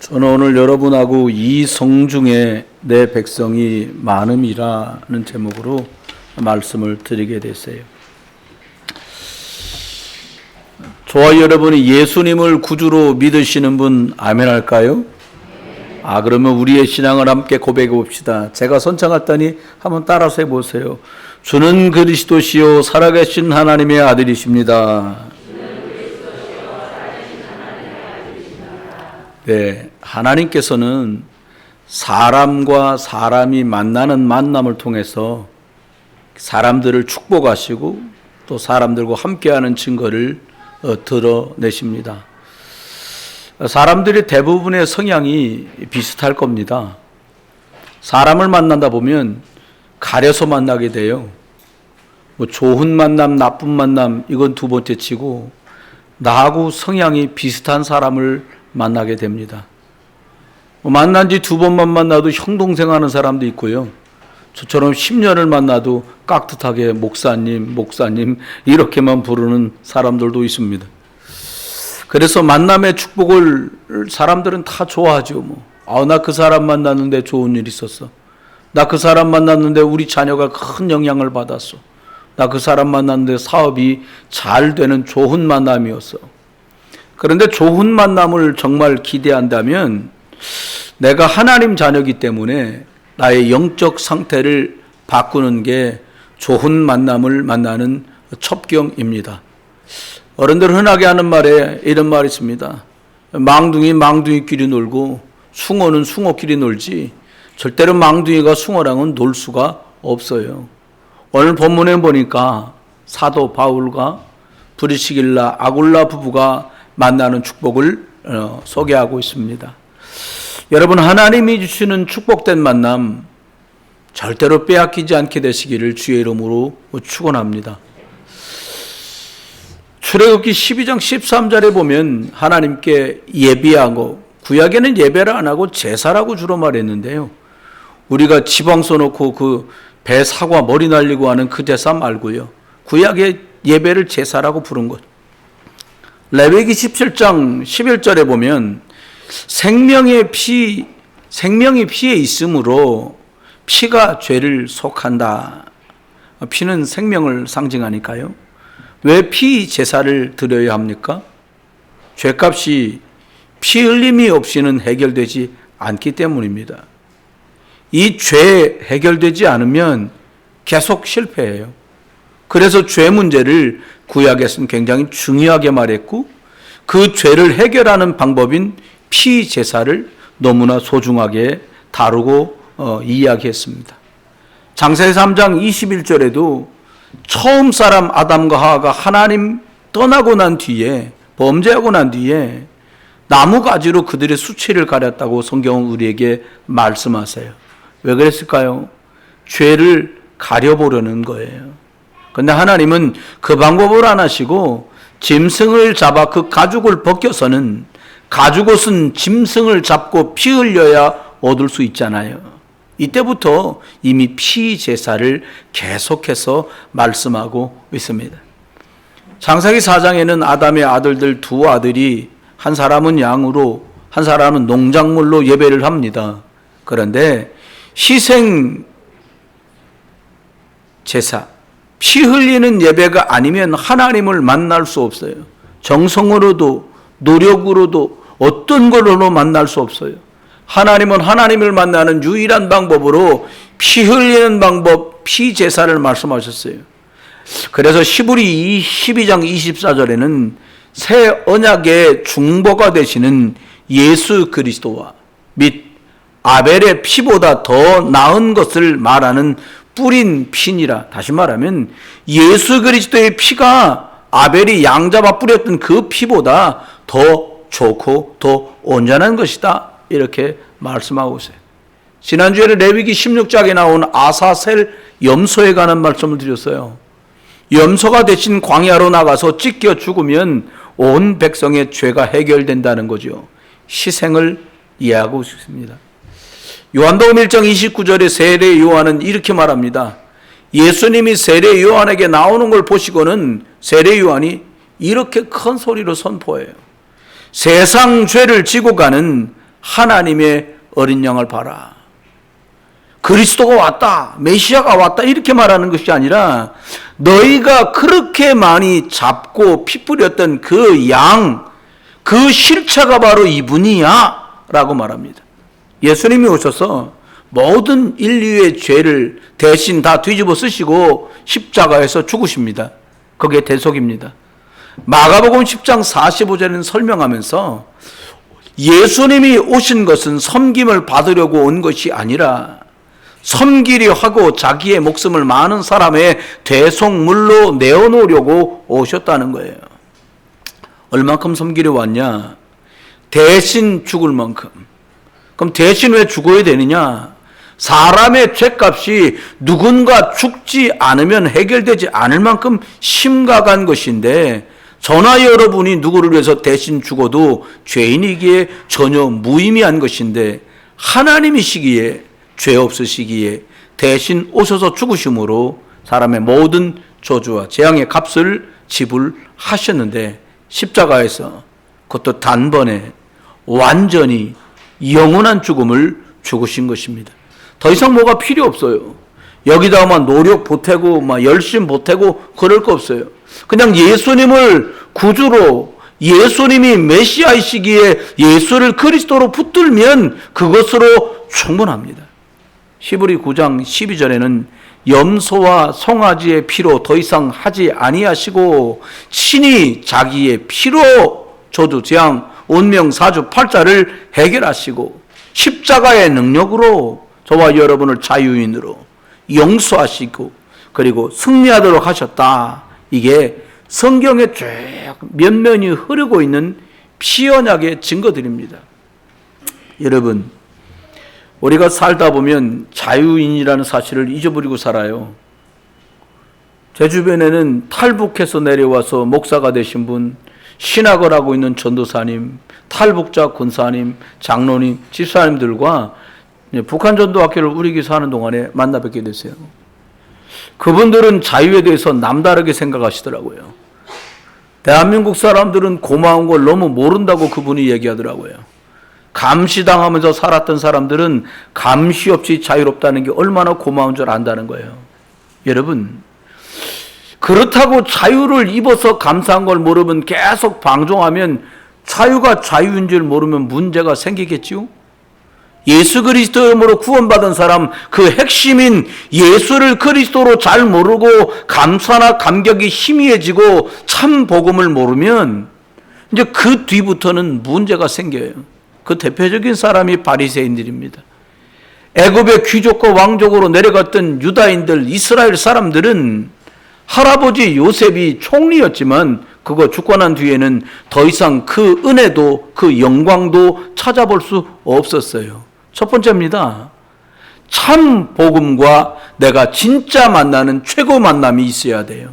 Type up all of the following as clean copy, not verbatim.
저는 오늘 여러분하고 이 성중에 내 백성이 많음이라는 제목으로 말씀을 드리게 됐어요. 저와 여러분이 예수님을 구주로 믿으시는 분 아멘 할까요? 그러면 우리의 신앙을 함께 고백해 봅시다. 제가 선창했더니 한번 따라서 해보세요. 주는 그리스도시요 살아계신 하나님의 아들이십니다. 네, 하나님께서는 사람과 사람이 만나는 만남을 통해서 사람들을 축복하시고 또 사람들과 함께하는 증거를 드러내십니다. 사람들의 대부분의 성향이 비슷할 겁니다. 사람을 만난다 보면 가려서 만나게 돼요. 좋은 만남, 나쁜 만남 이건 두 번째 치고 나하고 성향이 비슷한 사람을 만나게 됩니다. 만난 지 두 번만 만나도 형동생 하는 사람도 있고요. 저처럼 10년을 만나도 깍듯하게 목사님 이렇게만 부르는 사람들도 있습니다. 그래서 만남의 축복을 사람들은 다 좋아하죠. 나 그 사람 만났는데 좋은 일 있었어. 나 그 사람 만났는데 우리 자녀가 큰 영향을 받았어. 나 그 사람 만났는데 사업이 잘 되는 좋은 만남이었어. 그런데 좋은 만남을 정말 기대한다면 내가 하나님 자녀이기 때문에 나의 영적 상태를 바꾸는 게 좋은 만남을 만나는 첩경입니다. 어른들 흔하게 하는 말에 이런 말이 있습니다. 망둥이끼리 놀고 숭어는 숭어끼리 놀지 절대로 망둥이가 숭어랑은 놀 수가 없어요. 오늘 본문에 보니까 사도 바울과 브리스길라 아굴라 부부가 만나는 축복을 소개하고 있습니다. 여러분, 하나님이 주시는 축복된 만남 절대로 빼앗기지 않게 되시기를 주의 이름으로 축원합니다. 출애굽기 12장 13절에 보면 하나님께 예비하고, 구약에는 예배를 안 하고 제사라고 주로 말했는데요. 우리가 지방소 놓고 그 배 사과 머리 날리고 하는 그 제사 말고요. 구약의 예배를 제사라고 부른 것. 레위기 17장 11절에 보면 생명이 피에 있으므로 피가 죄를 속한다. 피는 생명을 상징하니까요. 왜 피 제사를 드려야 합니까? 죄값이 피 흘림이 없이는 해결되지 않기 때문입니다. 이 죄 해결되지 않으면 계속 실패해요. 그래서 죄 문제를 구약에서는 굉장히 중요하게 말했고 그 죄를 해결하는 방법인 피 제사를 너무나 소중하게 다루고 이야기했습니다. 창세기 3장 21절에도 처음 사람 아담과 하와가 하나님 떠나고 난 뒤에 범죄하고 난 뒤에 나무가지로 그들의 수치를 가렸다고 성경은 우리에게 말씀하세요. 왜 그랬을까요? 죄를 가려보려는 거예요. 그런데 하나님은 그 방법을 안 하시고 짐승을 잡아 그 가죽을 벗겨서는 가죽옷은 짐승을 잡고 피 흘려야 얻을 수 있잖아요. 이때부터 이미 피 제사를 계속해서 말씀하고 있습니다. 창세기 4장에는 아담의 아들들 두 아들이 한 사람은 양으로 한 사람은 농작물로 예배를 합니다. 그런데 희생 제사, 피 흘리는 예배가 아니면 하나님을 만날 수 없어요. 정성으로도 노력으로도 어떤 걸로도 만날 수 없어요. 하나님은 하나님을 만나는 유일한 방법으로 피 흘리는 방법, 피 제사를 말씀하셨어요. 그래서 히브리 12장 24절에는 새 언약의 중보가 되시는 예수 그리스도와 및 아벨의 피보다 더 나은 것을 말하는 뿌린 피니라. 다시 말하면 예수 그리스도의 피가 아벨이 양 잡아 뿌렸던 그 피보다 더 좋고 더 온전한 것이다. 이렇게 말씀하고 있어요. 지난주에는 레위기 16장에 나온 아사셀 염소에 관한 말씀을 드렸어요. 염소가 대신 광야로 나가서 찢겨 죽으면 온 백성의 죄가 해결된다는 거죠. 희생을 이해하고 있습니다. 요한복음 1장 29절에 세례 요한은 이렇게 말합니다. 예수님이 세례 요한에게 나오는 걸 보시고는 세례 요한이 이렇게 큰 소리로 선포해요. 세상 죄를 지고 가는 하나님의 어린 양을 봐라. 그리스도가 왔다, 메시아가 왔다 이렇게 말하는 것이 아니라 너희가 그렇게 많이 잡고 피 뿌렸던 그 양, 그 실체가 바로 이분이야 라고 말합니다. 예수님이 오셔서 모든 인류의 죄를 대신 다 뒤집어 쓰시고 십자가에서 죽으십니다. 그게 대속입니다. 마가복음 10장 45절에는 설명하면서 예수님이 오신 것은 섬김을 받으려고 온 것이 아니라 섬기려 하고 자기의 목숨을 많은 사람의 대속물로 내어놓으려고 오셨다는 거예요. 얼만큼 섬기려 왔냐? 대신 죽을 만큼. 그럼 대신 왜 죽어야 되느냐? 사람의 죄값이 누군가 죽지 않으면 해결되지 않을 만큼 심각한 것인데, 저나 여러분이 누구를 위해서 대신 죽어도 죄인이기에 전혀 무의미한 것인데, 하나님이시기에, 죄 없으시기에 대신 오셔서 죽으심으로 사람의 모든 저주와 재앙의 값을 지불하셨는데, 십자가에서 그것도 단번에 완전히 영원한 죽음을 죽으신 것입니다. 더 이상 뭐가 필요 없어요. 여기다가 노력 보태고 열심 보태고 그럴 거 없어요. 그냥 예수님을 구주로, 예수님이 메시아이시기에 예수를 그리스도로 붙들면 그것으로 충분합니다. 히브리 9장 12절에는 염소와 송아지의 피로 더 이상 하지 아니하시고 친히 자기의 피로 저주, 재앙, 운명, 사주, 팔자를 해결하시고 십자가의 능력으로 저와 여러분을 자유인으로 용서하시고 그리고 승리하도록 하셨다. 이게 성경에 쭉 면면이 흐르고 있는 피언약의 증거들입니다. 여러분, 우리가 살다 보면 자유인이라는 사실을 잊어버리고 살아요. 제 주변에는 탈북해서 내려와서 목사가 되신 분, 신학을 하고 있는 전도사님, 탈북자 권사님, 장로님, 집사님들과 북한 전도학교를 우리 교회에서 하는 동안에 만나 뵙게 됐어요. 그분들은 자유에 대해서 남다르게 생각하시더라고요. 대한민국 사람들은 고마운 걸 너무 모른다고 그분이 얘기하더라고요. 감시당하면서 살았던 사람들은 감시 없이 자유롭다는 게 얼마나 고마운 줄 안다는 거예요. 여러분, 그렇다고 자유를 입어서 감사한 걸 모르면 계속 방종하면 자유가 자유인 줄 모르면 문제가 생기겠지요? 예수 그리스도 이름으로 구원받은 사람, 그 핵심인 예수를 그리스도로 잘 모르고 감사나 감격이 희미해지고 참 복음을 모르면 이제 그 뒤부터는 문제가 생겨요. 그 대표적인 사람이 바리새인들입니다. 애굽의 귀족과 왕족으로 내려갔던 유다인들, 이스라엘 사람들은 할아버지 요셉이 총리였지만 그거 죽고 난 뒤에는 더 이상 그 은혜도 그 영광도 찾아볼 수 없었어요. 첫 번째입니다. 참 복음과 내가 진짜 만나는 최고 만남이 있어야 돼요.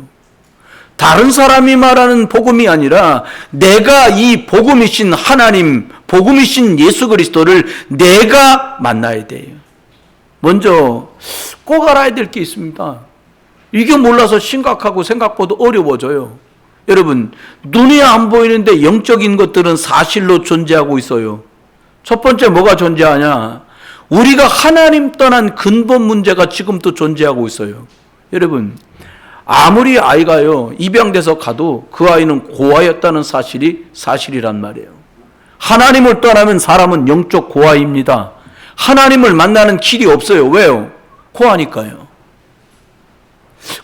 다른 사람이 말하는 복음이 아니라 내가 이 복음이신 하나님, 복음이신 예수 그리스도를 내가 만나야 돼요. 먼저 꼭 알아야 될 게 있습니다. 이게 몰라서 심각하고 생각보다 어려워져요. 여러분, 눈에 안 보이는데 영적인 것들은 사실로 존재하고 있어요. 첫 번째 뭐가 존재하냐? 우리가 하나님 떠난 근본 문제가 지금도 존재하고 있어요. 여러분, 아무리 아이가요 입양돼서 가도 그 아이는 고아였다는 사실이 사실이란 말이에요. 하나님을 떠나면 사람은 영적 고아입니다. 하나님을 만나는 길이 없어요. 왜요? 고아니까요.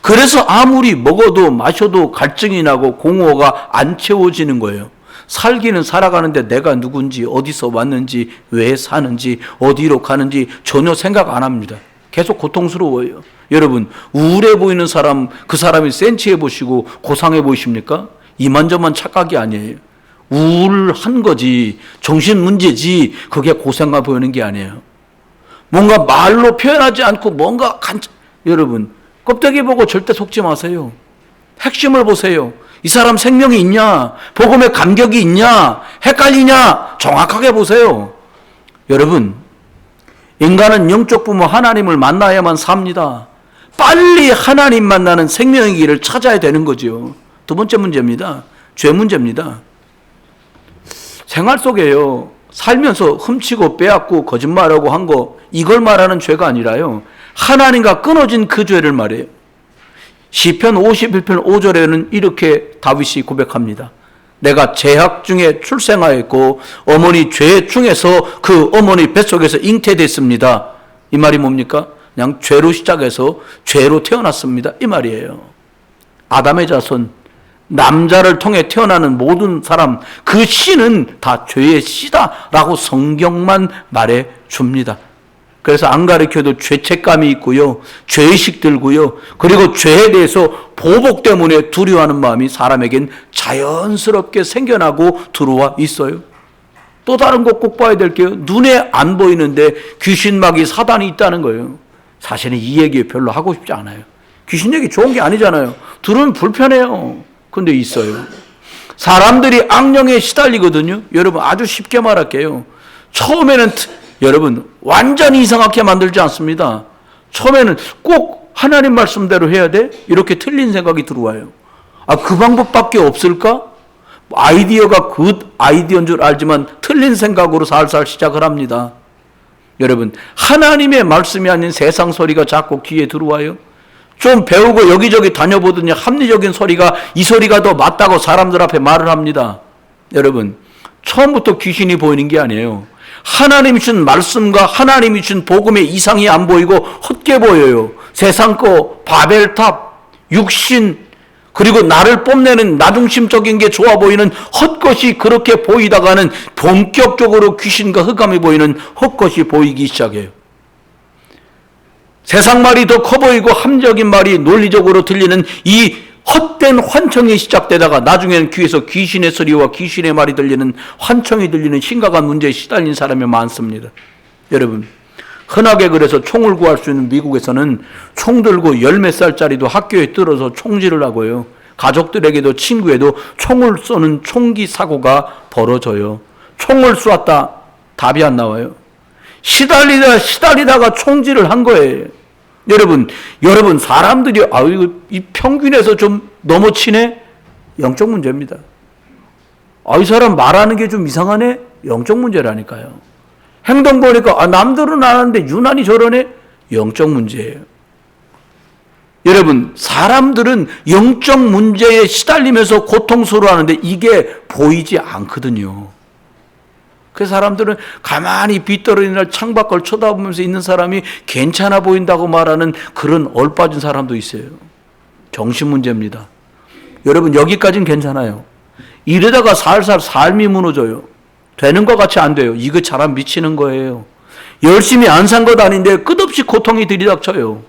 그래서 아무리 먹어도 마셔도 갈증이 나고 공허가 안 채워지는 거예요. 살기는 살아가는데 내가 누군지, 어디서 왔는지, 왜 사는지, 어디로 가는지 전혀 생각 안 합니다. 계속 고통스러워요. 여러분, 우울해 보이는 사람, 그 사람이 센치해 보시고 고상해 보이십니까? 이만저만 착각이 아니에요. 우울한 거지, 정신 문제지, 그게 고생해 보이는 게 아니에요. 뭔가 말로 표현하지 않고 뭔가 여러분, 껍데기 보고 절대 속지 마세요. 핵심을 보세요. 이 사람 생명이 있냐? 복음의 감격이 있냐? 헷갈리냐? 정확하게 보세요. 여러분, 인간은 영적 부모 하나님을 만나야만 삽니다. 빨리 하나님 만나는 생명의 길을 찾아야 되는 거죠. 두 번째 문제입니다. 죄 문제입니다. 생활 속에요. 살면서 훔치고 빼앗고 거짓말하고 한 거, 이걸 말하는 죄가 아니라요, 하나님과 끊어진 그 죄를 말해요. 시편 51편 5절에는 이렇게 다윗이 고백합니다. 내가 죄악 중에 출생하였고 어머니 죄 중에서 그 어머니 뱃속에서 잉태됐습니다. 이 말이 뭡니까? 그냥 죄로 시작해서 죄로 태어났습니다, 이 말이에요. 아담의 자손, 남자를 통해 태어나는 모든 사람, 그 씨는 다 죄의 씨다라고 성경만 말해 줍니다. 그래서 안 가르쳐도 죄책감이 있고요, 죄의식 들고요, 그리고 죄에 대해서 보복 때문에 두려워하는 마음이 사람에겐 자연스럽게 생겨나고 들어와 있어요. 또 다른 것 꼭 봐야 될 게요, 눈에 안 보이는데 귀신마귀 사단이 있다는 거예요. 사실은 이 얘기 별로 하고 싶지 않아요. 귀신 얘기 좋은 게 아니잖아요. 들으면 불편해요. 근데 있어요. 사람들이 악령에 시달리거든요. 여러분, 아주 쉽게 말할게요. 처음에는 여러분 완전히 이상하게 만들지 않습니다. 처음에는 꼭 하나님 말씀대로 해야 돼? 이렇게 틀린 생각이 들어와요. 그 방법밖에 없을까? 아이디어가 그 아이디어인 줄 알지만 틀린 생각으로 살살 시작을 합니다. 여러분, 하나님의 말씀이 아닌 세상 소리가 자꾸 귀에 들어와요. 좀 배우고 여기저기 다녀보더니 합리적인 소리가, 이 소리가 더 맞다고 사람들 앞에 말을 합니다. 여러분, 처음부터 귀신이 보이는 게 아니에요. 하나님이 준 말씀과 하나님이 준 복음의 이상이 안 보이고 헛게 보여요. 세상 거, 바벨탑, 육신, 그리고 나를 뽐내는 나중심적인 게 좋아 보이는 헛것이 그렇게 보이다가는 본격적으로 귀신과 흑암이 보이는 헛것이 보이기 시작해요. 세상 말이 더 커 보이고 합리적인 말이 논리적으로 들리는 이 헛된 환청이 시작되다가 나중에는 귀에서 귀신의 소리와 귀신의 말이 들리는, 환청이 들리는 심각한 문제에 시달린 사람이 많습니다. 여러분, 흔하게 그래서 총을 구할 수 있는 미국에서는 총 들고 열 몇 살짜리도 학교에 들어서 총질을 하고요, 가족들에게도 친구에도 총을 쏘는 총기 사고가 벌어져요. 총을 쏘았다, 답이 안 나와요. 시달리다가 총질을 한 거예요. 여러분 사람들이 이거 이 평균에서 좀 넘어치네? 영적 문제입니다. 이 사람 말하는 게 좀 이상하네? 영적 문제라니까요. 행동 보니까 남들은 안 하는데 유난히 저러네? 영적 문제예요. 여러분, 사람들은 영적 문제에 시달리면서 고통스러워하는데 이게 보이지 않거든요. 그 사람들은 가만히 비 떨어지는 날 창밖을 쳐다보면서 있는 사람이 괜찮아 보인다고 말하는 그런 얼빠진 사람도 있어요. 정신 문제입니다. 여러분, 여기까지는 괜찮아요. 이러다가 살살 삶이 무너져요. 되는 것 같이 안 돼요. 이거 잘하면 미치는 거예요. 열심히 안 산 것 아닌데 끝없이 고통이 들이닥쳐요.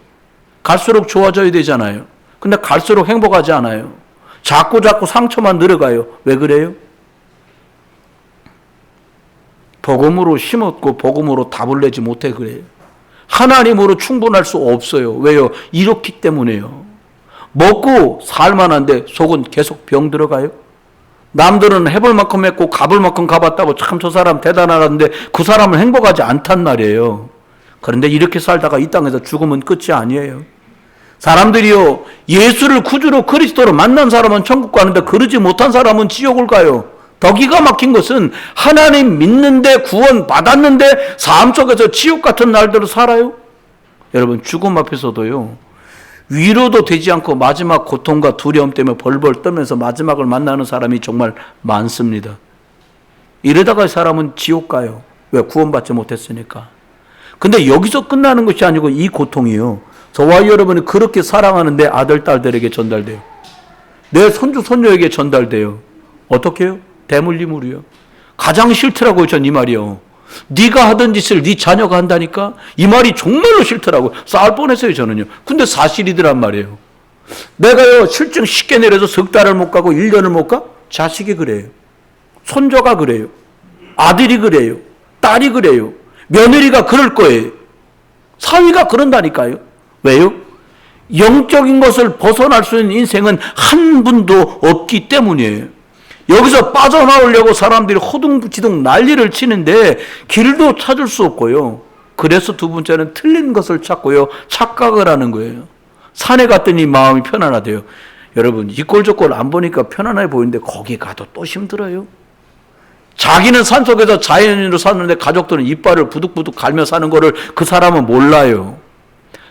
갈수록 좋아져야 되잖아요. 근데 갈수록 행복하지 않아요. 자꾸 상처만 늘어가요. 왜 그래요? 복음으로 심었고 복음으로 답을 내지 못해 그래요. 하나님으로 충분할 수 없어요. 왜요? 이렇기 때문에요. 먹고 살만한데 속은 계속 병 들어가요. 남들은 해볼 만큼 했고 가볼 만큼 가봤다고 참 저 사람 대단하다는데 그 사람은 행복하지 않단 말이에요. 그런데 이렇게 살다가 이 땅에서 죽으면 끝이 아니에요. 사람들이요, 예수를 구주로 그리스도로 만난 사람은 천국 가는데 그러지 못한 사람은 지옥을 가요. 더 기가 막힌 것은 하나님 믿는데 구원 받았는데 삶 속에서 지옥 같은 날들을 살아요. 여러분, 죽음 앞에서도요, 위로도 되지 않고 마지막 고통과 두려움 때문에 벌벌 떨면서 마지막을 만나는 사람이 정말 많습니다. 이러다가 사람은 지옥 가요. 왜? 구원받지 못했으니까. 근데 여기서 끝나는 것이 아니고 이 고통이요, 저와 여러분이 그렇게 사랑하는데 아들, 딸들에게 전달돼요. 내 손주, 손녀에게 전달돼요. 어떻게 해요? 대물림으로요. 가장 싫더라고요, 전 이 말이요. 네가 하던 짓을 네 자녀가 한다니까? 이 말이 정말로 싫더라고요. 싸울 뻔했어요, 저는요. 근데 사실이더란 말이에요. 내가요, 실증 쉽게 내려서 석 달을 못 가고 1년을 못 가? 자식이 그래요. 손자가 그래요. 아들이 그래요. 딸이 그래요. 며느리가 그럴 거예요. 사위가 그런다니까요. 왜요? 영적인 것을 벗어날 수 있는 인생은 한 분도 없기 때문이에요. 여기서 빠져나오려고 사람들이 호둥지둥 난리를 치는데 길도 찾을 수 없고요. 그래서 두 번째는 틀린 것을 찾고요, 착각을 하는 거예요. 산에 갔더니 마음이 편안하대요. 여러분, 이 꼴 저 꼴 안 보니까 편안해 보이는데 거기 가도 또 힘들어요. 자기는 산속에서 자연인으로 사는데 가족들은 이빨을 부득부득 갈며 사는 거를 그 사람은 몰라요.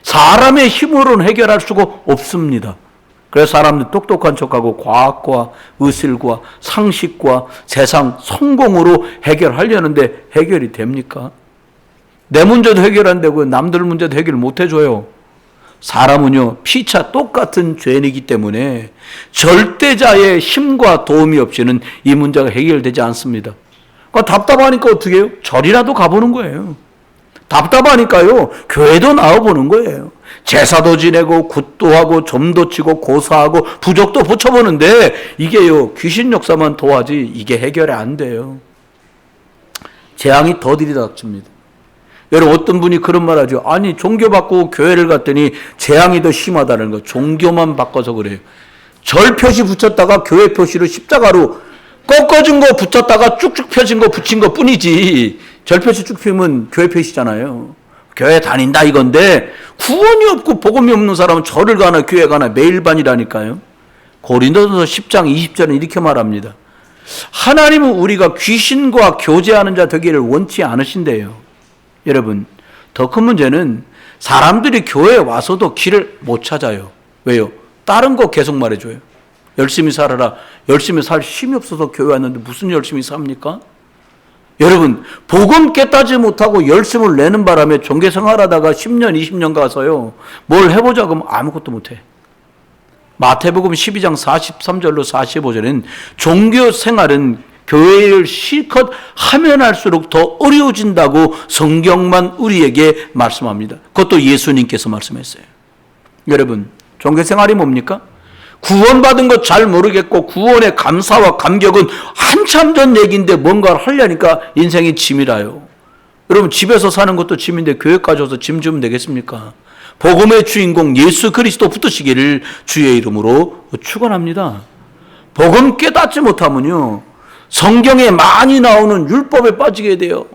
사람의 힘으로는 해결할 수가 없습니다. 그래서 사람들이 똑똑한 척하고 과학과 의술과 상식과 세상 성공으로 해결하려는데 해결이 됩니까? 내 문제도 해결 안 되고 남들 문제도 해결 못 해줘요. 사람은요, 피차 똑같은 죄인이기 때문에 절대자의 힘과 도움이 없이는 이 문제가 해결되지 않습니다. 그러니까 답답하니까 어떻게 해요? 절이라도 가보는 거예요. 답답하니까요, 교회도 나와보는 거예요. 제사도 지내고 굿도 하고 점도 치고 고사하고 부적도 붙여보는데 이게요, 귀신 역사만 도와지 이게 해결이 안 돼요. 재앙이 더 들이닥칩니다. 여러분, 어떤 분이 그런 말 하죠. 아니, 종교 바꾸고 교회를 갔더니 재앙이 더 심하다는 거. 종교만 바꿔서 그래요. 절 표시 붙였다가 교회 표시를 십자가로 꺾어진 거 붙였다가 쭉쭉 펴진 거 붙인 것 뿐이지. 절 표시 쭉 펴면 교회 표시잖아요. 교회 다닌다 이건데 구원이 없고 복음이 없는 사람은 절을 가나 교회 가나 매일 반이라니까요. 고린도서 10장 20절은 이렇게 말합니다. 하나님은 우리가 귀신과 교제하는 자 되기를 원치 않으신대요. 여러분, 더 큰 문제는 사람들이 교회에 와서도 길을 못 찾아요. 왜요? 다른 거 계속 말해줘요. 열심히 살아라. 열심히 살 힘이 없어서 교회 왔는데 무슨 열심히 삽니까? 여러분, 복음 깨닫지 못하고 열심을 내는 바람에 종교 생활하다가 10년, 20년 가서요, 뭘 해보자 그러면 아무것도 못해. 마태복음 12장 43절로 45절은 종교 생활은 교회를 실컷 하면 할수록 더 어려워진다고 성경만 우리에게 말씀합니다. 그것도 예수님께서 말씀했어요. 여러분, 종교생활이 뭡니까? 구원받은 것 잘 모르겠고 구원의 감사와 감격은 한참 전 얘기인데 뭔가를 하려니까 인생이 짐이라요. 여러분, 집에서 사는 것도 짐인데 교회까지 와서 짐 주면 되겠습니까? 복음의 주인공 예수 그리스도 붙으시기를 주의 이름으로 축원합니다. 복음 깨닫지 못하면요, 성경에 많이 나오는 율법에 빠지게 돼요.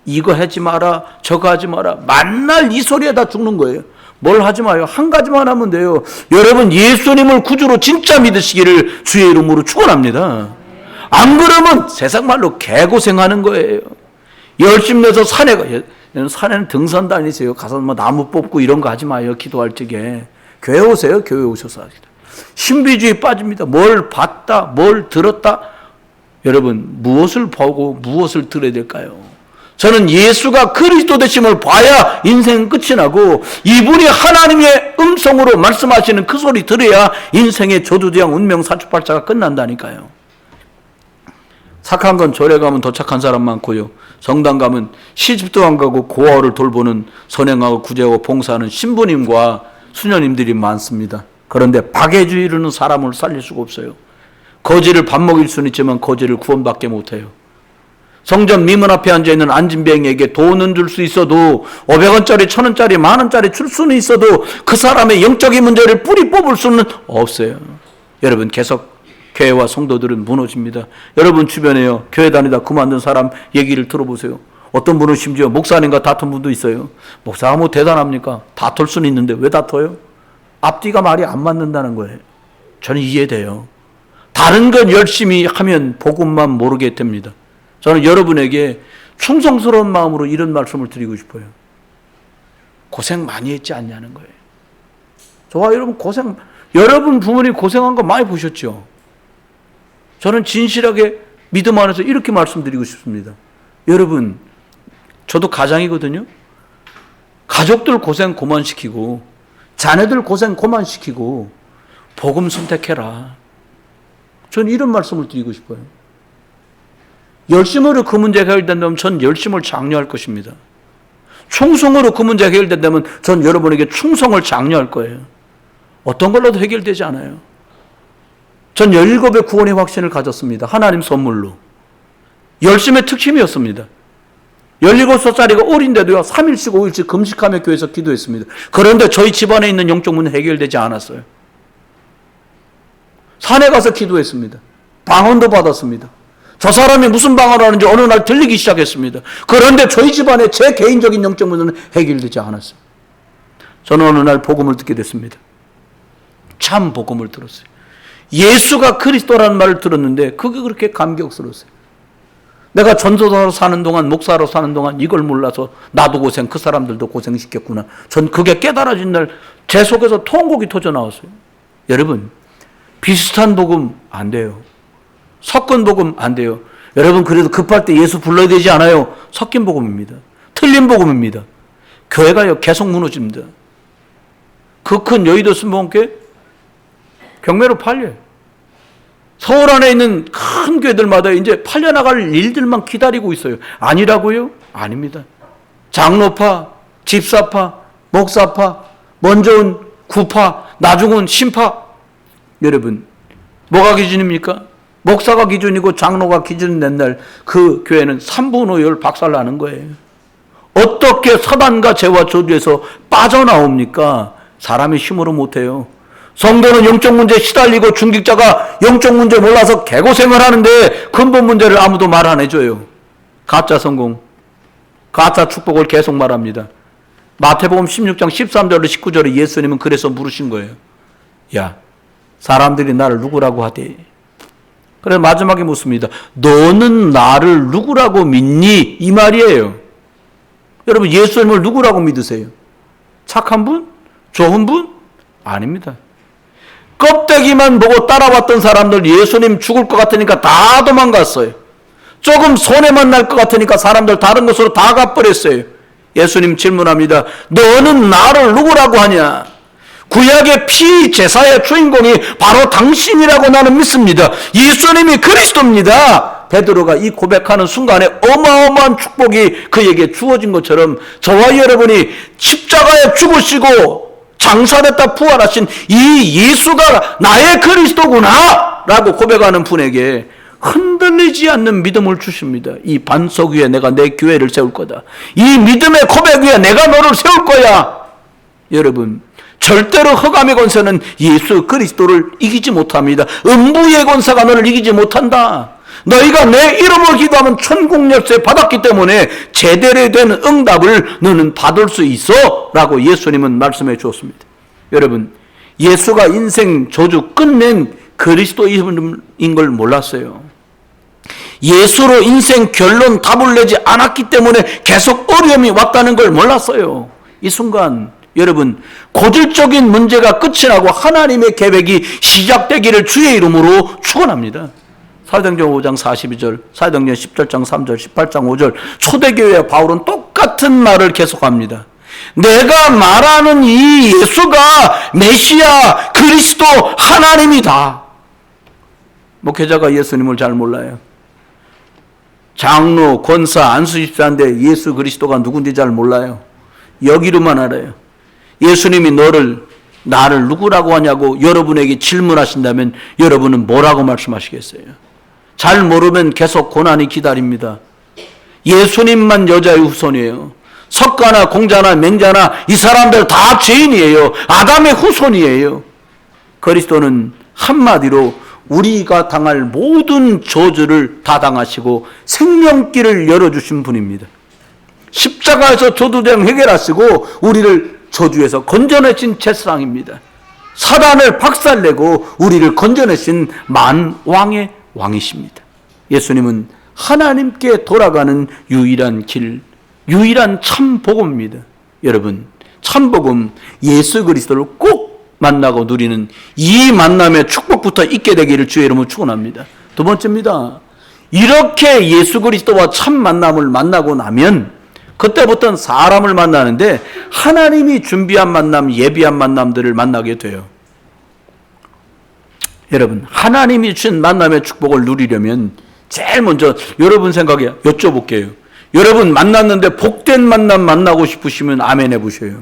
이거 하지 마라, 저거 하지 마라. 만날 이 소리에 다 죽는 거예요. 뭘 하지 마요. 한 가지만 하면 돼요. 여러분, 예수님을 구주로 진짜 믿으시기를 주의 이름으로 축원합니다. 안 그러면 세상 말로 개고생하는 거예요. 열심히 내서 산에 가. 산에는 등산 다니세요. 가서 뭐 나무 뽑고 이런 거 하지 마요. 기도할 적에. 교회 오세요. 교회 오셔서 하시다. 신비주의 빠집니다. 뭘 봤다, 뭘 들었다. 여러분, 무엇을 보고 무엇을 들어야 될까요? 저는 예수가 그리스도 되심을 봐야 인생 끝이 나고 이분이 하나님의 음성으로 말씀하시는 그 소리 들어야 인생의 저주대양 운명 사주팔자가 끝난다니까요. 착한 건 절에 가면 더 착한 사람 많고요. 성당 가면 시집도 안 가고 고아를 돌보는 선행하고 구제하고 봉사하는 신부님과 수녀님들이 많습니다. 그런데 박애주의로는 사람을 살릴 수가 없어요. 거지를 밥 먹일 수는 있지만 거지를 구원받게 못해요. 성전 미문 앞에 앉아있는 안진뱅이에게 돈은 줄 수 있어도 500원짜리 1000원짜리 만원짜리 줄 수는 있어도 그 사람의 영적인 문제를 뿌리 뽑을 수는 없어요. 여러분, 계속 교회와 성도들은 무너집니다. 여러분 주변에요, 교회 다니다 그만둔 사람 얘기를 들어보세요. 어떤 분은 심지어 목사님과 다툰 분도 있어요. 목사가 뭐 대단합니까? 다툴 수는 있는데 왜 다퉈요? 앞뒤가 말이 안 맞는다는 거예요. 저는 이해돼요. 다른 건 열심히 하면 복음만 모르게 됩니다. 저는 여러분에게 충성스러운 마음으로 이런 말씀을 드리고 싶어요. 고생 많이 했지 않냐는 거예요. 저와 여러분 여러분 부모님 고생한 거 많이 보셨죠? 저는 진실하게 믿음 안에서 이렇게 말씀드리고 싶습니다. 여러분, 저도 가장이거든요. 가족들 고생 그만 시키고 자녀들 고생 그만 시키고 복음 선택해라. 저는 이런 말씀을 드리고 싶어요. 열심으로 그 문제가 해결된다면 전 열심을 장려할 것입니다. 충성으로 그 문제가 해결된다면 전 여러분에게 충성을 장려할 거예요. 어떤 걸로도 해결되지 않아요. 전 17의 구원의 확신을 가졌습니다. 하나님 선물로. 열심의 특심이었습니다. 17살짜리가 어린데도요, 3일씩 5일씩 금식하며 교회에서 기도했습니다. 그런데 저희 집안에 있는 영적 문제는 해결되지 않았어요. 산에 가서 기도했습니다. 방언도 받았습니다. 저 사람이 무슨 방언을 하는지 어느 날 들리기 시작했습니다. 그런데 저희 집안에 제 개인적인 영적 문제는 해결되지 않았어요. 저는 어느 날 복음을 듣게 됐습니다. 참 복음을 들었어요. 예수가 그리스도라는 말을 들었는데 그게 그렇게 감격스러웠어요. 내가 전도사로 사는 동안, 목사로 사는 동안 이걸 몰라서 나도 고생, 그 사람들도 고생시켰구나. 전 그게 깨달아진 날 제 속에서 통곡이 터져 나왔어요. 여러분, 비슷한 복음 안 돼요. 섞은 복음 안 돼요. 여러분, 그래도 급할 때 예수 불러야 되지 않아요? 섞인 복음입니다. 틀린 복음입니다. 교회가요, 계속 무너집니다. 그 큰 여의도 순복음교회 경매로 팔려요. 서울 안에 있는 큰 교회들마다 이제 팔려나갈 일들만 기다리고 있어요. 아니라고요? 아닙니다. 장로파, 집사파, 목사파, 먼저는 구파, 나중은 신파. 여러분, 뭐가 기준입니까? 목사가 기준이고 장로가 기준 낸 날 그 교회는 3분 5열 박살나는 거예요. 어떻게 사단과 죄와 저주에서 빠져나옵니까? 사람의 힘으로 못해요. 성도는 영적 문제에 시달리고 중직자가 영적 문제 몰라서 개고생을 하는데 근본 문제를 아무도 말 안 해줘요. 가짜 성공, 가짜 축복을 계속 말합니다. 마태복음 16장 13절로 19절에 예수님은 그래서 물으신 거예요. 야, 사람들이 나를 누구라고 하대? 그래서 마지막에 묻습니다. 너는 나를 누구라고 믿니? 이 말이에요. 여러분, 예수님을 누구라고 믿으세요? 착한 분? 좋은 분? 아닙니다. 껍데기만 보고 따라왔던 사람들, 예수님 죽을 것 같으니까 다 도망갔어요. 조금 손해만 날 것 같으니까 사람들 다른 곳으로 다 가버렸어요. 예수님 질문합니다. 너는 나를 누구라고 하냐? 구약의 피제사의 주인공이 바로 당신이라고 나는 믿습니다. 예수님이 그리스도입니다. 베드로가 이 고백하는 순간에 어마어마한 축복이 그에게 주어진 것처럼 저와 여러분이 십자가에 죽으시고 장사됐다 부활하신 이 예수가 나의 그리스도구나 라고 고백하는 분에게 흔들리지 않는 믿음을 주십니다. 이 반석 위에 내가 내 교회를 세울 거다. 이 믿음의 고백 위에 내가 너를 세울 거야. 여러분, 절대로 흑암의 권세는 예수 그리스도를 이기지 못합니다. 음부의 권세가 너를 이기지 못한다. 너희가 내 이름으로 기도하면 천국 열쇠 받았기 때문에 제대로 된 응답을 너는 받을 수 있어 라고 예수님은 말씀해 주었습니다. 여러분, 예수가 인생 저주 끝낸 그리스도인 걸 몰랐어요. 예수로 인생 결론 답을 내지 않았기 때문에 계속 어려움이 왔다는 걸 몰랐어요. 이 순간 여러분, 고질적인 문제가 끝이 나고 하나님의 계획이 시작되기를 주의 이름으로 축원합니다. 사도행전 5장 42절, 사도행전 17장 3절, 18장 5절, 초대교회 바울은 똑같은 말을 계속합니다. 내가 말하는 이 예수가 메시아 그리스도 하나님이다. 목회자가 예수님을 잘 몰라요. 장로, 권사, 안수집사인데 예수 그리스도가 누군지 잘 몰라요. 여기로만 알아요. 예수님이 나를 누구라고 하냐고 여러분에게 질문하신다면 여러분은 뭐라고 말씀하시겠어요? 잘 모르면 계속 고난이 기다립니다. 예수님만 여자의 후손이에요. 석가나 공자나 맹자나 이 사람들 다 죄인이에요. 아담의 후손이에요. 그리스도는 한마디로 우리가 당할 모든 저주를 다 당하시고 생명길을 열어주신 분입니다. 십자가에서 저주쟁 해결하시고 우리를 저주에서 건져내신 제사장입니다. 사단을 박살내고 우리를 건져내신 만왕의 왕이십니다. 예수님은 하나님께 돌아가는 유일한 길, 유일한 참복음입니다. 여러분, 참복음 예수 그리스도를 꼭 만나고 누리는 이 만남의 축복부터 있게 되기를 주의 이름으로 축원합니다. 두 번째입니다. 이렇게 예수 그리스도와 참 만남을 만나고 나면 그때부터는 사람을 만나는데 하나님이 준비한 만남, 예비한 만남들을 만나게 돼요. 여러분, 하나님이 주신 만남의 축복을 누리려면 제일 먼저 여러분 생각에 여쭤볼게요. 여러분 만났는데 복된 만남 만나고 싶으시면 아멘 해보세요.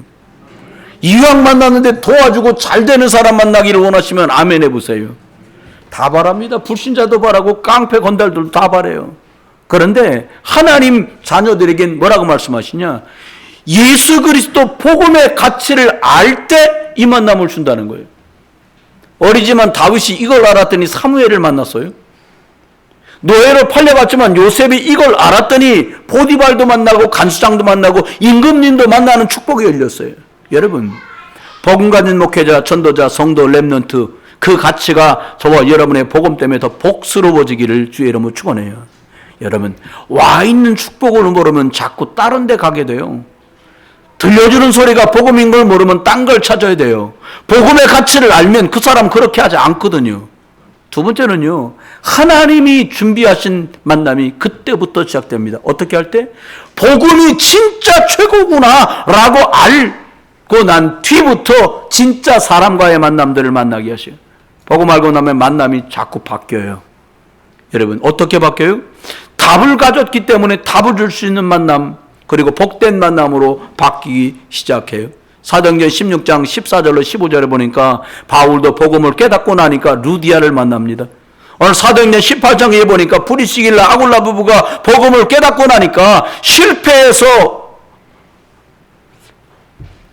이왕 만났는데 도와주고 잘 되는 사람 만나기를 원하시면 아멘 해보세요. 다 바랍니다. 불신자도 바라고 깡패 건달들도 다 바래요. 그런데 하나님 자녀들에겐 뭐라고 말씀하시냐? 예수 그리스도 복음의 가치를 알 때 이 만남을 준다는 거예요. 어리지만 다윗이 이걸 알았더니 사무엘을 만났어요. 노예로 팔려갔지만 요셉이 이걸 알았더니 보디발도 만나고 간수장도 만나고 임금님도 만나는 축복이 열렸어요. 여러분, 복음 가진 목회자, 전도자, 성도, 렘넌트 그 가치가 저와 여러분의 복음 때문에 더 복스러워지기를 주의 이름으로 축원해요. 여러분, 와 있는 축복을 모르면 자꾸 다른 데 가게 돼요. 들려주는 소리가 복음인 걸 모르면 딴 걸 찾아야 돼요. 복음의 가치를 알면 그 사람 그렇게 하지 않거든요. 두 번째는요, 하나님이 준비하신 만남이 그때부터 시작됩니다. 어떻게 할 때? 복음이 진짜 최고구나 라고 알고 난 뒤부터 진짜 사람과의 만남들을 만나게 하셔요. 복음 알고 나면 만남이 자꾸 바뀌어요. 여러분, 어떻게 바뀌어요? 답을 가졌기 때문에 답을 줄 수 있는 만남, 그리고 복된 만남으로 바뀌기 시작해요. 사도행전 16장 14절로 15절에 보니까 바울도 복음을 깨닫고 나니까 루디아를 만납니다. 오늘 사도행전 18장에 보니까 브리스길라 아굴라 부부가 복음을 깨닫고 나니까 실패해서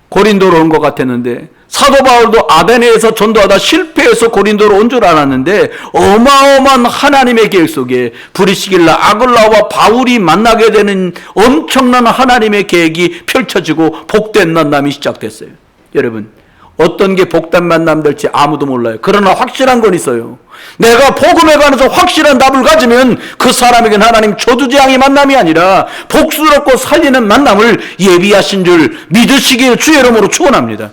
고린도로 온 것 같았는데, 사도 바울도 아데네에서 전도하다 실패해서 고린도로 온 줄 알았는데 어마어마한 하나님의 계획 속에 브리스길라 아굴라와 바울이 만나게 되는 엄청난 하나님의 계획이 펼쳐지고 복된 만남이 시작됐어요. 여러분, 어떤 게 복된 만남 될지 아무도 몰라요. 그러나 확실한 건 있어요. 내가 복음에 관해서 확실한 답을 가지면 그 사람에게는 하나님 저주재앙의 만남이 아니라 복스럽고 살리는 만남을 예비하신 줄 믿으시길 주의 이름으로 축원합니다.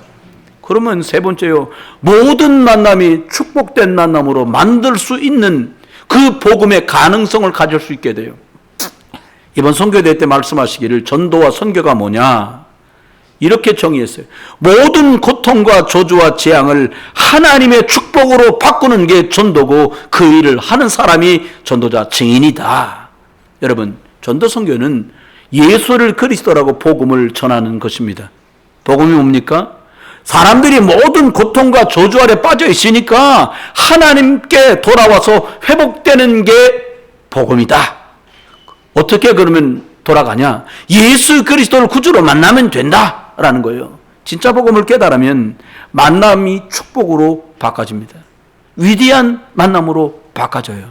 그러면 세 번째요, 모든 만남이 축복된 만남으로 만들 수 있는 그 복음의 가능성을 가질 수 있게 돼요. 이번 선교대회 때 말씀하시기를 전도와 선교가 뭐냐 이렇게 정의했어요. 모든 고통과 저주와 재앙을 하나님의 축복으로 바꾸는 게 전도고 그 일을 하는 사람이 전도자 증인이다. 여러분, 전도 선교는 예수를 그리스도라고 복음을 전하는 것입니다. 복음이 뭡니까? 사람들이 모든 고통과 저주 아래 빠져 있으니까 하나님께 돌아와서 회복되는 게 복음이다. 어떻게 그러면 돌아가냐? 예수 그리스도를 구주로 만나면 된다라는 거예요. 진짜 복음을 깨달으면 만남이 축복으로 바꿔집니다. 위대한 만남으로 바꿔져요.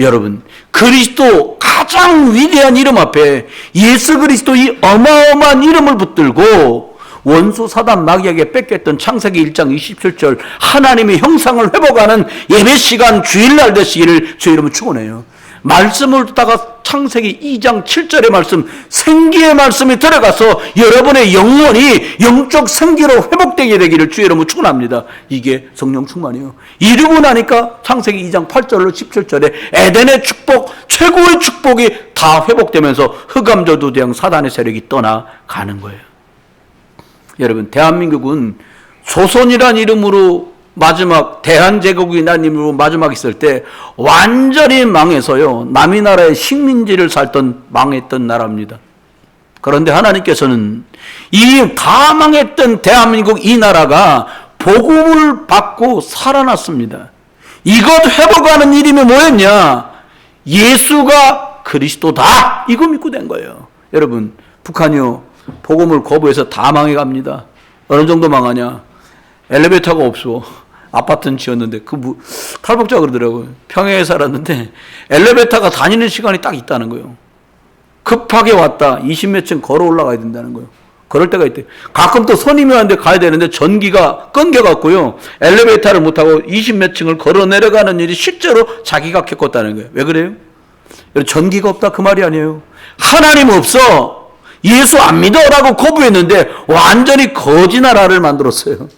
여러분, 그리스도 가장 위대한 이름 앞에 예수 그리스도 이 어마어마한 이름을 붙들고 원수 사단 마귀에게 뺏겼던 창세기 1장 27절 하나님의 형상을 회복하는 예배 시간 주일날 되시기를 주의 이름으로 축원해요. 말씀을 듣다가 창세기 2장 7절의 말씀, 생기의 말씀이 들어가서 여러분의 영혼이 영적 생기로 회복되게 되기를 주의 이름으로 축원합니다. 이게 성령 충만이에요. 이루고 나니까 창세기 2장 8절로 17절에 에덴의 축복, 최고의 축복이 다 회복되면서 흑암저주 대형 사단의 세력이 떠나가는 거예요. 여러분, 대한민국은 조선이란 이름으로 마지막 대한제국이라는 이름으로 마지막 있을 때 완전히 망해서요, 남의 나라의 식민지를 살던 망했던 나라입니다. 그런데 하나님께서는 이 다 망했던 대한민국 이 나라가 복음을 받고 살아났습니다. 이것 회복하는 이름이 뭐였냐? 예수가 그리스도다. 이거 믿고 된 거예요. 여러분, 북한이요, 복음을 거부해서 다 망해갑니다. 어느 정도 망하냐? 엘리베이터가 없어. 아파트는 지었는데 탈북자 그러더라고요. 평양에 살았는데 엘리베이터가 다니는 시간이 딱 있다는 거예요. 급하게 왔다 20몇 층 걸어 올라가야 된다는 거예요. 그럴 때가 있대. 가끔 또 손님이 왔는데 가야 되는데 전기가 끊겨갖고요, 엘리베이터를 못하고 20몇 층을 걸어 내려가는 일이 실제로 자기가 겪었다는 거예요. 왜 그래요? 전기가 없다 그 말이 아니에요. 하나님 없어, 예수 안 믿어라고 거부했는데 완전히 거지나라를 만들었어요.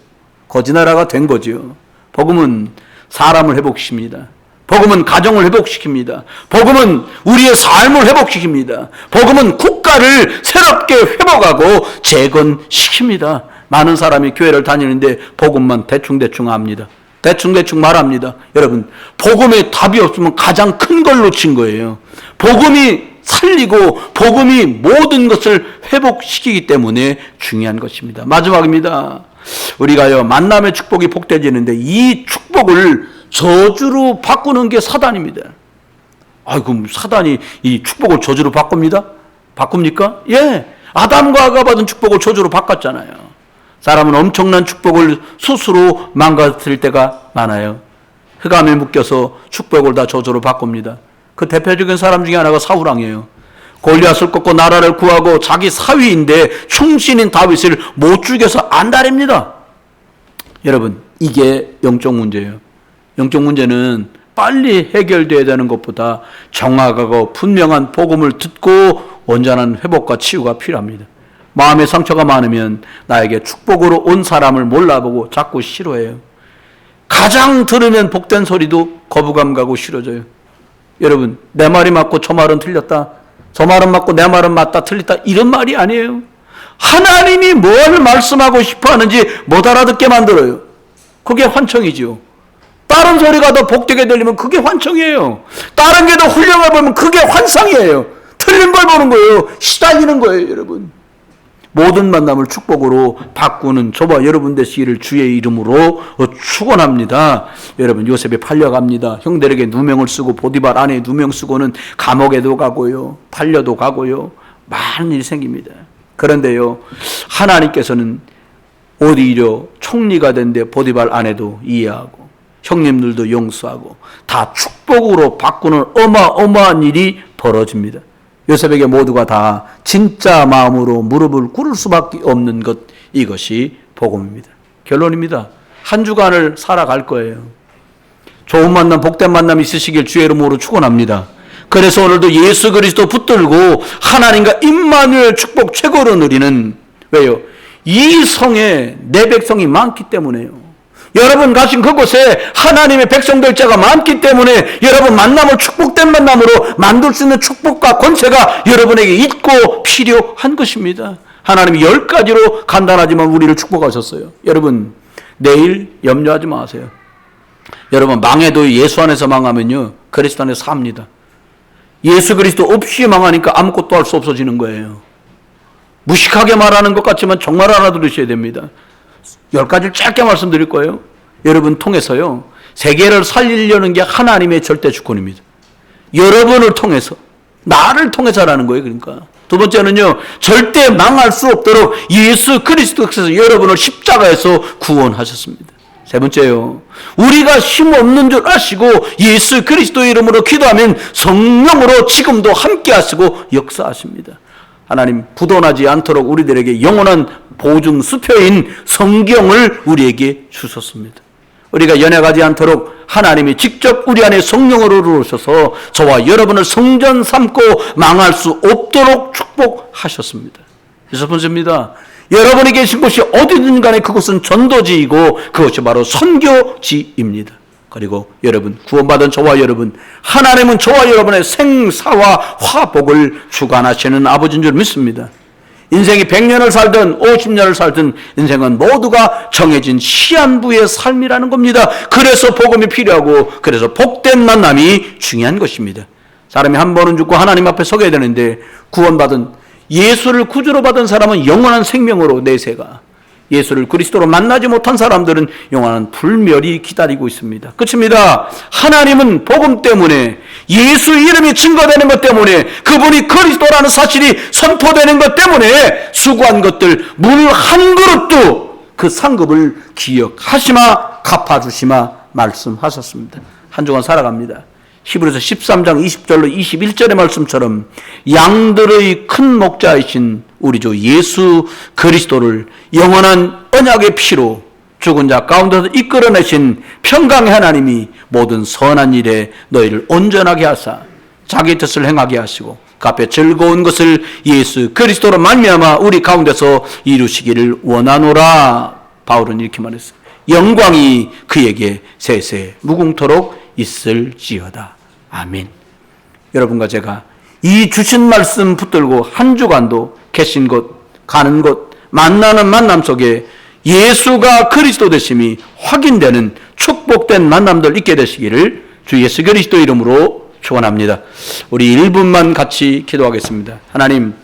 거지나라가 된 거죠. 복음은 사람을 회복시킵니다. 복음은 가정을 회복시킵니다. 복음은 우리의 삶을 회복시킵니다. 복음은 국가를 새롭게 회복하고 재건시킵니다. 많은 사람이 교회를 다니는데 복음만 대충대충 합니다. 대충대충 말합니다. 여러분, 복음에 답이 없으면 가장 큰 걸 놓친 거예요. 복음이 살리고 복음이 모든 것을 회복시키기 때문에 중요한 것입니다. 마지막입니다. 우리가요, 만남의 축복이 복되지는데 이 축복을 저주로 바꾸는 게 사단입니다. 아이고, 사단이 이 축복을 저주로 바꿉니까? 예, 아담과 하가 받은 축복을 저주로 바꿨잖아요. 사람은 엄청난 축복을 스스로 망가뜨릴 때가 많아요. 흑암에 묶여서 축복을 다 저주로 바꿉니다. 그 대표적인 사람 중에 하나가 사울왕이에요. 골리앗을 꺾고 나라를 구하고 자기 사위인데 충신인 다윗을 못 죽여서 안달입니다. 여러분, 이게 영적 문제예요. 영적 문제는 빨리 해결돼야 되는 것보다 정확하고 분명한 복음을 듣고 온전한 회복과 치유가 필요합니다. 마음의 상처가 많으면 나에게 축복으로 온 사람을 몰라보고 자꾸 싫어해요. 가장 들으면 복된 소리도 거부감 가고 싫어져요. 여러분, 내 말이 맞고 저 말은 틀렸다, 저 말은 맞고 내 말은 맞다 틀렸다, 이런 말이 아니에요. 하나님이 뭘 말씀하고 싶어 하는지 못 알아듣게 만들어요. 그게 환청이지요. 다른 소리가 더 복되게 들리면 그게 환청이에요. 다른 게 더 훌륭해 보면 그게 환상이에요. 틀린 걸 보는 거예요. 시달리는 거예요, 여러분. 모든 만남을 축복으로 바꾸는 저와 여러분 되시기를 주의 이름으로 축원합니다. 여러분, 요셉이 팔려갑니다. 형들에게 누명을 쓰고 보디발 안에 누명 쓰고는 감옥에도 가고요, 팔려도 가고요, 많은 일이 생깁니다. 그런데요, 하나님께서는 오히려 총리가 된데 보디발 안에도 이해하고 형님들도 용서하고 다 축복으로 바꾸는 어마어마한 일이 벌어집니다. 요셉에게 모두가 다 진짜 마음으로 무릎을 꿇을 수밖에 없는 것, 이것이 복음입니다. 결론입니다. 한 주간을 살아갈 거예요. 좋은 만남, 복된 만남 있으시길 주의 이름으로 축원합니다. 그래서 오늘도 예수 그리스도 붙들고 하나님과 임마누엘 축복 최고로 누리는, 왜요? 이 성에 내 백성이 많기 때문에요. 여러분 가신 그곳에 하나님의 백성들 자가 많기 때문에 여러분 만남을 축복된 만남으로 만들 수 있는 축복과 권세가 여러분에게 있고 필요한 것입니다. 하나님이 10가지로 간단하지만 우리를 축복하셨어요. 여러분, 내일 염려하지 마세요. 여러분, 망해도 예수 안에서 망하면요, 그리스도 안에서 삽니다. 예수 그리스도 없이 망하니까 아무것도 할 수 없어지는 거예요. 무식하게 말하는 것 같지만 정말 알아들으셔야 됩니다. 10가지를 짧게 말씀드릴 거예요. 여러분 통해서요, 세계를 살리려는 게 하나님의 절대 주권입니다. 여러분을 통해서, 나를 통해서라는 거예요. 그러니까 두 번째는요, 절대 망할 수 없도록 예수 그리스도께서 여러분을 십자가에서 구원하셨습니다. 세 번째요, 우리가 힘없는 줄 아시고 예수 그리스도 이름으로 기도하면 성령으로 지금도 함께 하시고 역사하십니다. 하나님, 부도나지 않도록 우리들에게 영원한 보증 수표인 성경을 우리에게 주셨습니다. 우리가 연약하지 않도록 하나님이 직접 우리 안에 성령으로 들어오셔서 저와 여러분을 성전 삼고 망할 수 없도록 축복하셨습니다. 여섯 번째입니다. 여러분이 계신 곳이 어디든 간에 그곳은 전도지이고 그것이 바로 선교지입니다. 그리고 여러분, 구원받은 저와 여러분, 하나님은 저와 여러분의 생사와 화복을 주관하시는 아버지인 줄 믿습니다. 인생이 100년을 살든 50년을 살든 인생은 모두가 정해진 시한부의 삶이라는 겁니다. 그래서 복음이 필요하고 그래서 복된 만남이 중요한 것입니다. 사람이 한 번은 죽고 하나님 앞에 서게 되는데 구원받은, 예수를 구주로 받은 사람은 영원한 생명으로 내세가, 예수를 그리스도로 만나지 못한 사람들은 영원한 불멸이 기다리고 있습니다. 끝입니다. 하나님은 복음 때문에, 예수 이름이 증거되는 것 때문에, 그분이 그리스도라는 사실이 선포되는 것 때문에 수고한 것들 물 한 그릇도 그 상급을 기억하시마 갚아주시마 말씀하셨습니다. 한 주간 살아갑니다. 히브리서 13장 20절로 21절의 말씀처럼 양들의 큰 목자이신 우리 주 예수 그리스도를 영원한 언약의 피로 죽은 자 가운데서 이끌어내신 평강의 하나님이 모든 선한 일에 너희를 온전하게 하사 자기 뜻을 행하게 하시고 그 앞에 즐거운 것을 예수 그리스도로 말미암아 우리 가운데서 이루시기를 원하노라. 바울은 이렇게 말했어요. 영광이 그에게 세세 무궁토록 있을지어다. 아멘. 여러분과 제가 이 주신 말씀 붙들고 한 주간도 계신 곳, 가는 곳, 만나는 만남 속에 예수가 그리스도 되심이 확인되는 축복된 만남들 있게 되시기를 주 예수 그리스도 이름으로 축원합니다. 우리 1분만 같이 기도하겠습니다. 하나님,